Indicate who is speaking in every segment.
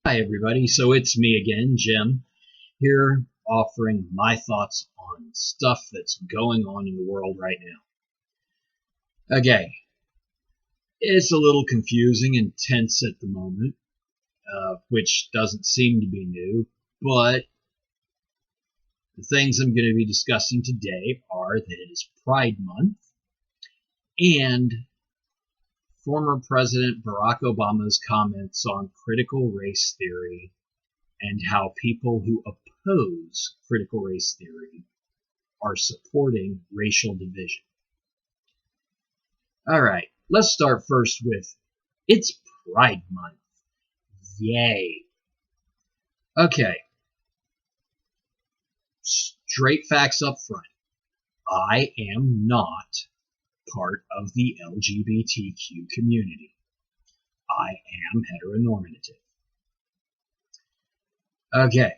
Speaker 1: Hi, everybody. So it's me again, Jim, here offering my thoughts on stuff that's going on in the world right now. Okay, it's a little confusing and tense at the moment, which doesn't seem to be new, but the things I'm going to be discussing today are that it is Pride Month and former President Barack Obama's comments on critical race theory and how people who oppose critical race theory are supporting racial division. All right, let's start first with it's Pride Month. Yay. Okay, straight facts up front. I am not part of the LGBTQ community. I am heteronormative. Okay,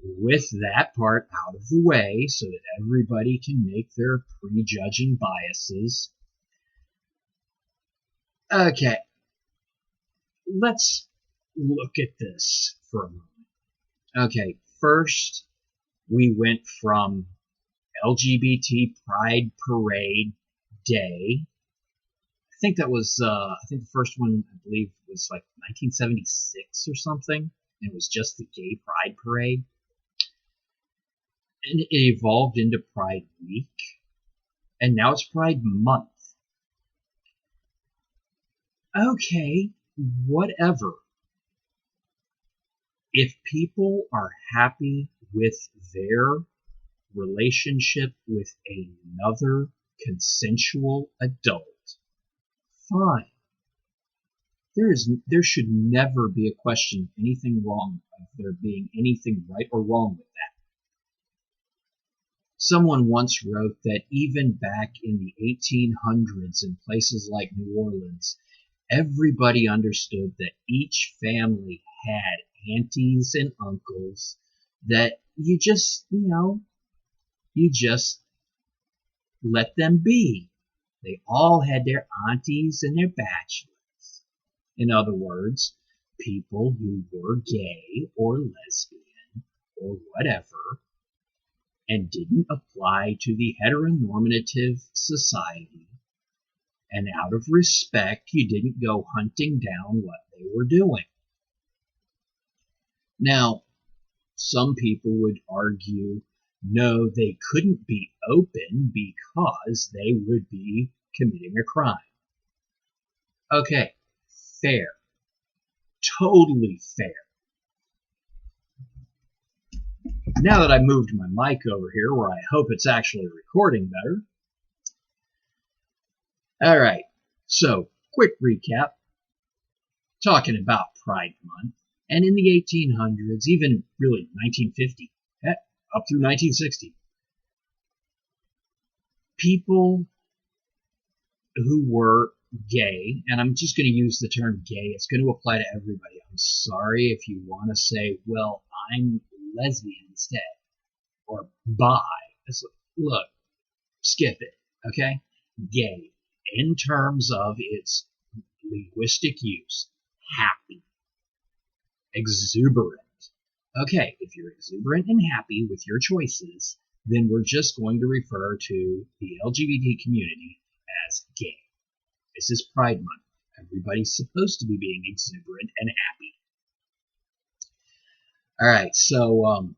Speaker 1: with that part out of the way so that everybody can make their prejudging biases. Okay, let's look at this for a moment. Okay, first we went from LGBT Pride Parade Day. I think that was, I think the first one, I believe, was like 1976 or something. And it was just the Gay Pride Parade. And it evolved into Pride Week. And now it's Pride Month. Okay, whatever. If people are happy with their relationship with another consensual adult, fine. There should never be a question of anything wrong, of there being anything right or wrong with that. Someone once wrote that even back in the 1800s in places like New Orleans, everybody understood that each family had aunties and uncles that you just let them be. They all had their aunties and their bachelors. In other words, people who were gay or lesbian or whatever and didn't apply to the heteronormative society, and out of respect, you didn't go hunting down what they were doing. Now, some people would argue, no, they couldn't be open because they would be committing a crime. Okay, fair. Totally fair. Now that I moved my mic over here where I hope it's actually recording better. All right, so quick recap. Talking about Pride Month. And in the 1800s, even really 1950, up through 1960, people who were gay, and I'm just going to use the term gay, it's going to apply to everybody. I'm sorry if you want to say, well, I'm lesbian instead, or bi. Look, skip it, okay? Gay, in terms of its linguistic use, happy, exuberant. Okay, if you're exuberant and happy with your choices, then we're just going to refer to the LGBT community as gay. This is Pride Month. Everybody's supposed to be being exuberant and happy. All right, so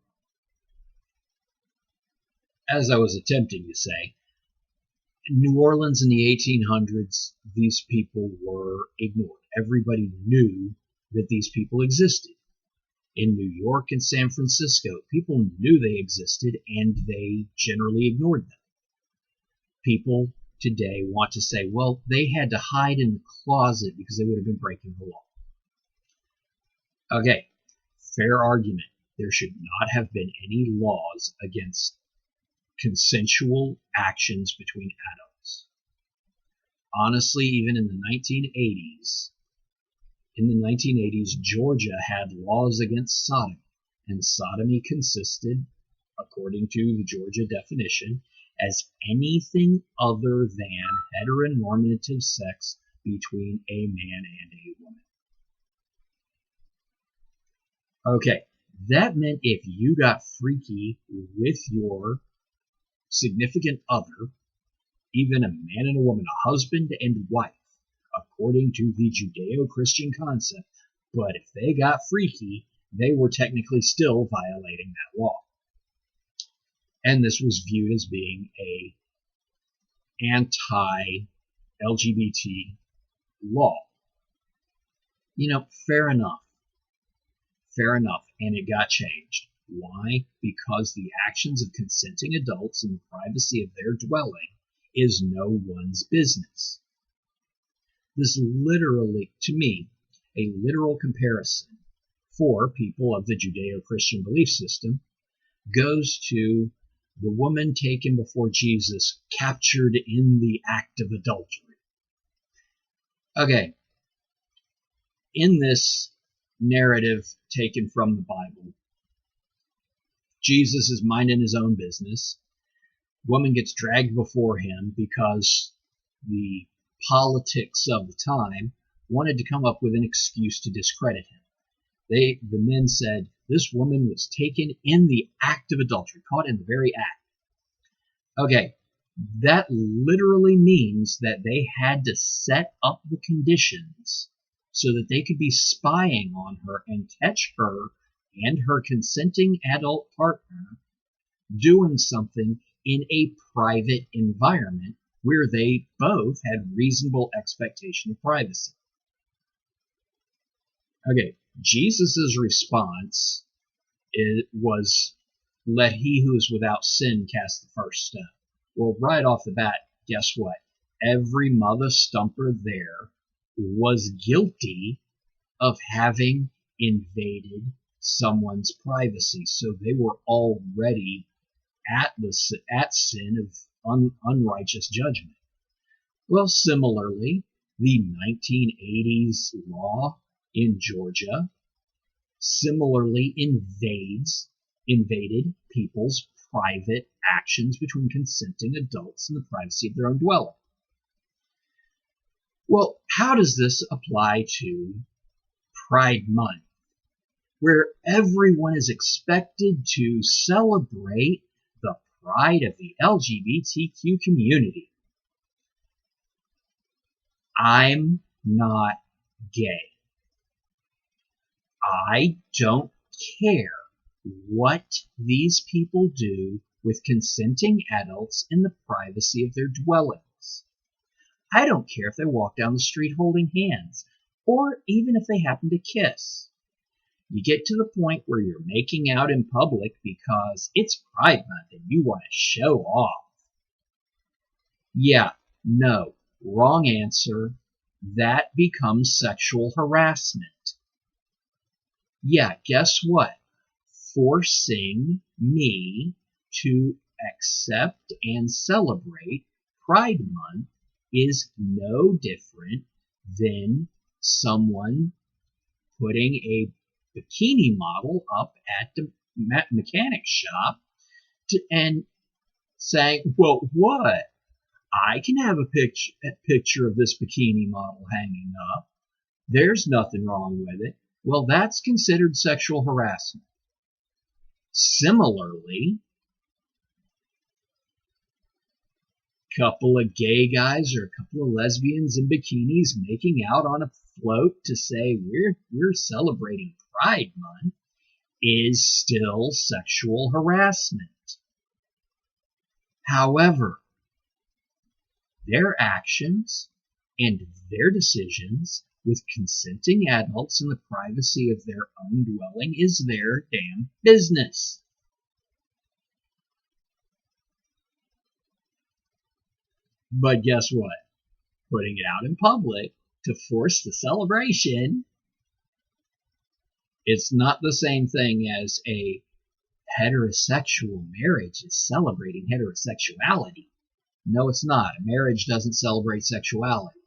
Speaker 1: as I was attempting to say, in New Orleans in the 1800s, these people were ignored. Everybody knew that these people existed. In New York and San Francisco, people knew they existed and they generally ignored them. People today want to say, well, they had to hide in the closet because they would have been breaking the law. Okay, fair argument. There should not have been any laws against consensual actions between adults. Honestly, even in the 1980s, Georgia had laws against sodomy, and sodomy consisted, according to the Georgia definition, as anything other than heteronormative sex between a man and a woman. Okay, that meant if you got freaky with your significant other, even a man and a woman, a husband and wife, according to the Judeo-Christian concept, but if they got freaky, they were technically still violating that law. And this was viewed as being a anti-LGBT law. Fair enough. Fair enough. And it got changed. Why? Because the actions of consenting adults in the privacy of their dwelling is no one's business. This literally, to me, a literal comparison for people of the Judeo-Christian belief system goes to the woman taken before Jesus, captured in the act of adultery. Okay, in this narrative taken from the Bible, Jesus is minding his own business. Woman gets dragged before him because the politics of the time wanted to come up with an excuse to discredit him. The men said, this woman was taken in the act of adultery, caught in the very act. Okay, that literally means that they had to set up the conditions so that they could be spying on her and catch her and her consenting adult partner doing something in a private environment where they both had reasonable expectation of privacy. Okay, Jesus' response was, let he who is without sin cast the first stone. Well, right off the bat, guess what? Every mother stumper there was guilty of having invaded someone's privacy. So they were already at sin of unrighteous judgment. Well, similarly, the 1980s law in Georgia similarly invaded people's private actions between consenting adults in the privacy of their own dwelling. Well, how does this apply to Pride Month, where everyone is expected to celebrate the pride of the LGBTQ community? I'm not gay. I don't care what these people do with consenting adults in the privacy of their dwellings. I don't care if they walk down the street holding hands, or even if they happen to kiss. You get to the point where you're making out in public because it's Pride Month and you want to show off. Yeah, no, wrong answer. That becomes sexual harassment. Yeah, guess what? Forcing me to accept and celebrate Pride Month is no different than someone putting a bikini model up at the mechanic shop and saying, well, what? I can have a picture of this bikini model hanging up. There's nothing wrong with it. Well, that's considered sexual harassment. Similarly, a couple of gay guys or a couple of lesbians in bikinis making out on a float to say we're celebrating Pride Month is still sexual harassment. However, their actions and their decisions with consenting adults in the privacy of their own dwelling is their damn business. But guess what? Putting it out in public to force the celebration, it's not the same thing as a heterosexual marriage is celebrating heterosexuality. No, it's not. A marriage doesn't celebrate sexuality.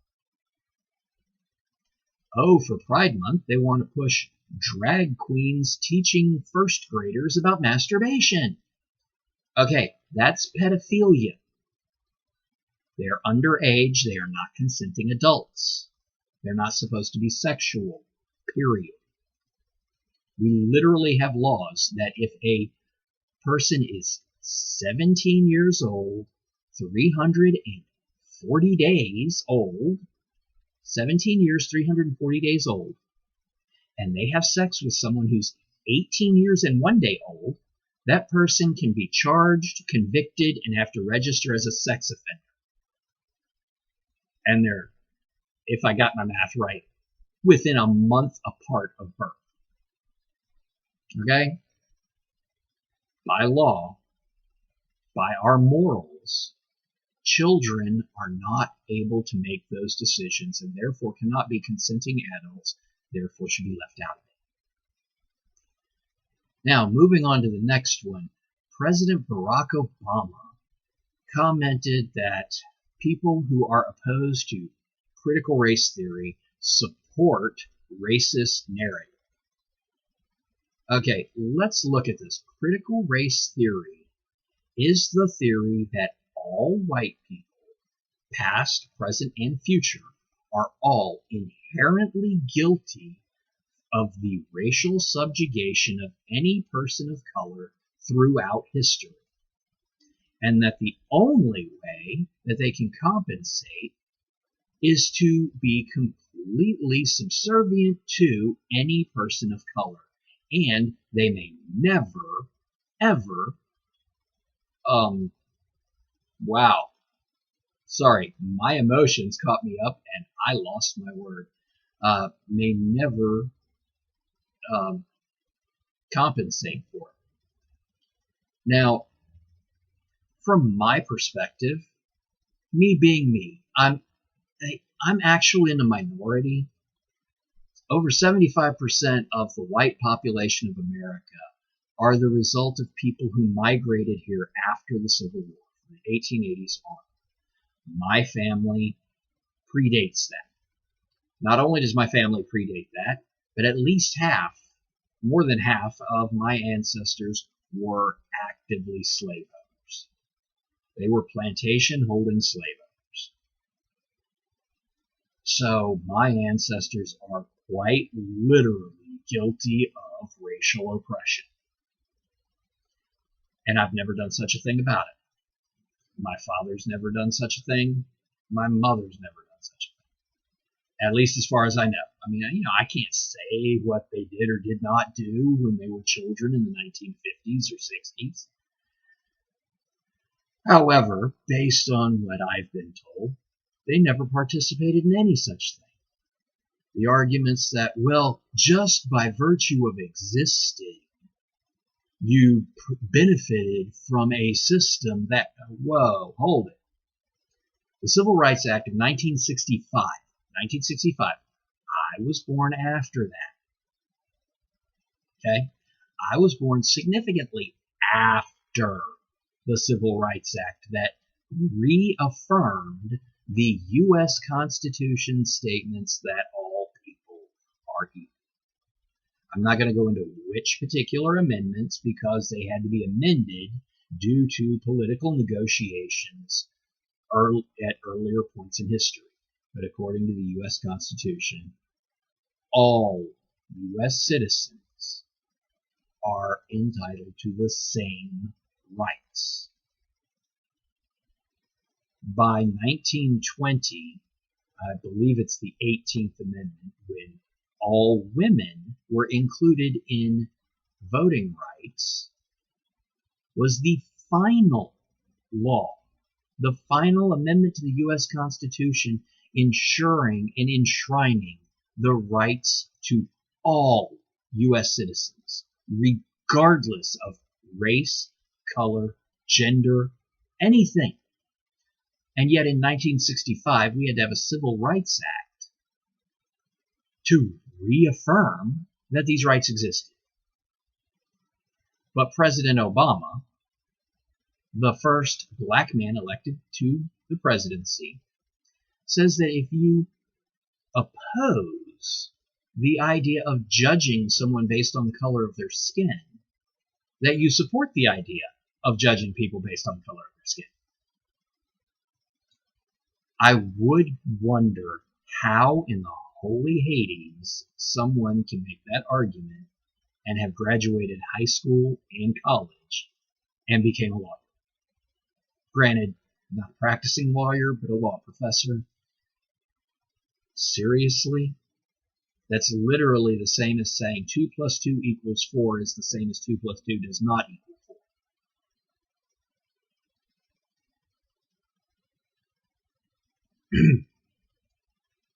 Speaker 1: Oh, for Pride Month, they want to push drag queens teaching first graders about masturbation. Okay, that's pedophilia. They're underage. They are not consenting adults. They're not supposed to be sexual, period. We literally have laws that if a person is 17 years old, 340 days old, 17 years, 340 days old, and they have sex with someone who's 18 years and 1 day old, that person can be charged, convicted, and have to register as a sex offender. And they're, if I got my math right, within a month apart of birth. Okay? By law, by our morals, children are not able to make those decisions and therefore cannot be consenting adults, therefore should be left out of it. Now, moving on to the next one, President Barack Obama commented that people who are opposed to critical race theory support racist narrative. Okay, let's look at this. Critical race theory is the theory that all white people, past, present, and future, are all inherently guilty of the racial subjugation of any person of color throughout history, and that the only way that they can compensate is to be completely subservient to any person of color, and they may never, ever, wow, sorry, my emotions caught me up and I lost my word, may never compensate for it. Now, from my perspective, me being me, I'm actually in the minority. Over 75% of the white population of America are the result of people who migrated here after the Civil War, from the 1880s on. My family predates that. Not only does my family predate that, but at least half, more than half of my ancestors were actively slave owners. They were plantation-holding slave owners. So my ancestors are quite literally guilty of racial oppression. And I've never done such a thing about it. My father's never done such a thing. My mother's never done such a thing. At least as far as I know. I mean, I can't say what they did or did not do when they were children in the 1950s or 60s. However, based on what I've been told, they never participated in any such thing. The arguments that, well, just by virtue of existing, you benefited from a system that, whoa, hold it. The Civil Rights Act of 1965, I was born after that. Okay? I was born significantly after the Civil Rights Act that reaffirmed the U.S. Constitution statements that all people are equal. I'm not going to go into which particular amendments because they had to be amended due to political negotiations at earlier points in history. But according to the U.S. Constitution, all U.S. citizens are entitled to the same rights. By 1920, I believe it's the 18th Amendment, when all women were included in voting rights, was the final law, the final amendment to the U.S. Constitution ensuring and enshrining the rights to all U.S. citizens, regardless of race, color, gender, anything. And yet in 1965, we had to have a Civil Rights Act to reaffirm that these rights existed. But President Obama, the first black man elected to the presidency, says that if you oppose the idea of judging someone based on the color of their skin, that you support the idea of judging people based on the color of their skin. I would wonder how in the holy Hades someone can make that argument and have graduated high school and college and became a lawyer. Granted, not a practicing lawyer, but a law professor. Seriously? That's literally the same as saying 2 plus 2 equals 4 is the same as 2 plus 2 does not equal 4.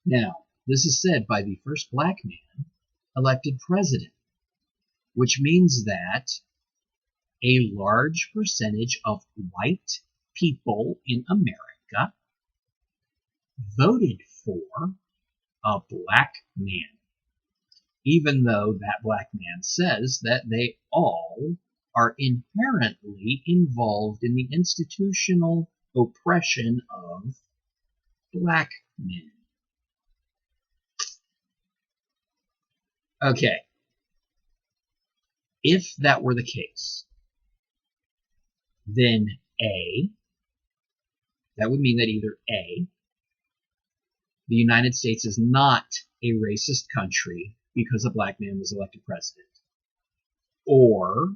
Speaker 1: Now, this is said by the first black man elected president, which means that a large percentage of white people in America voted for a black man, even though that black man says that they all are inherently involved in the institutional oppression of black men. Okay, if that were the case, then that would mean that either A, the United States is not a racist country because a black man was elected president, or,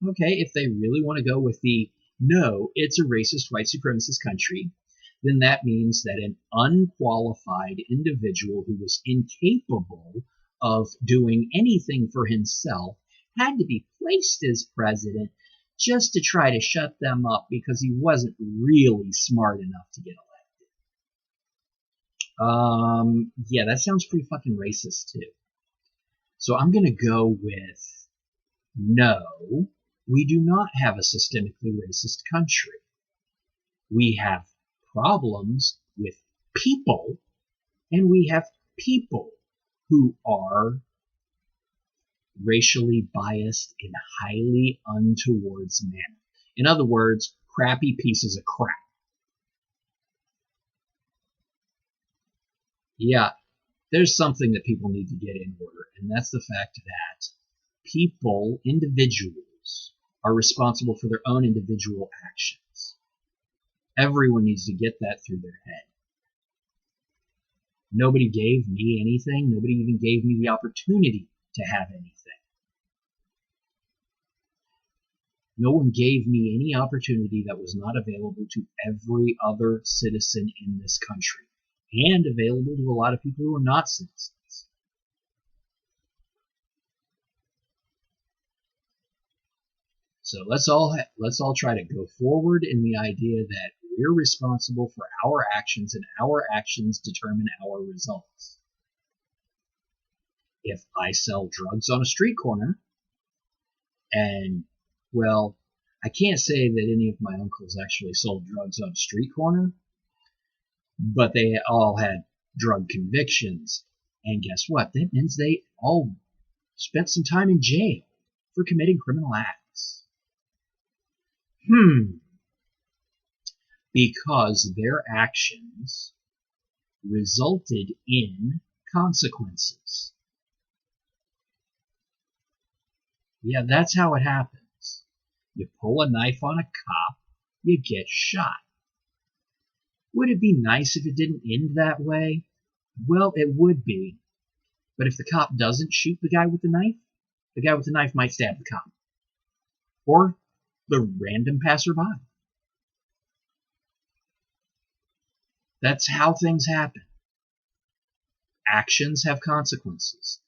Speaker 1: okay, if they really want to go with the no, it's a racist white supremacist country, then that means that an unqualified individual who was incapable of doing anything for himself had to be placed as president just to try to shut them up because he wasn't really smart enough to get elected. Yeah, that sounds pretty fucking racist too. So I'm going to go with no, we do not have a systemically racist country. We have problems with people, and we have people who are racially biased in a highly untoward manner. In other words, crappy pieces of crap. Yeah, there's something that people need to get in order, and that's the fact that people, individuals, are responsible for their own individual actions. Everyone needs to get that through their head. Nobody gave me anything. Nobody even gave me the opportunity to have anything. No one gave me any opportunity that was not available to every other citizen in this country, and available to a lot of people who are not citizens. So let's all try to go forward in the idea that we're responsible for our actions, and our actions determine our results. If I sell drugs on a street corner, and, well, I can't say that any of my uncles actually sold drugs on a street corner, but they all had drug convictions. And guess what? That means they all spent some time in jail for committing criminal acts. Because their actions resulted in consequences. Yeah, that's how it happens. You pull a knife on a cop, you get shot. Would it be nice if it didn't end that way? Well, it would be. But if the cop doesn't shoot the guy with the knife might stab the cop. Or the random passerby. That's how things happen. Actions have consequences.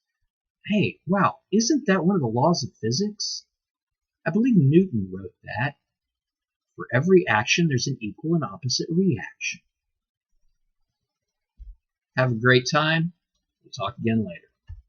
Speaker 1: Hey, wow, isn't that one of the laws of physics? I believe Newton wrote that. For every action, there's an equal and opposite reaction. Have a great time. We'll talk again later.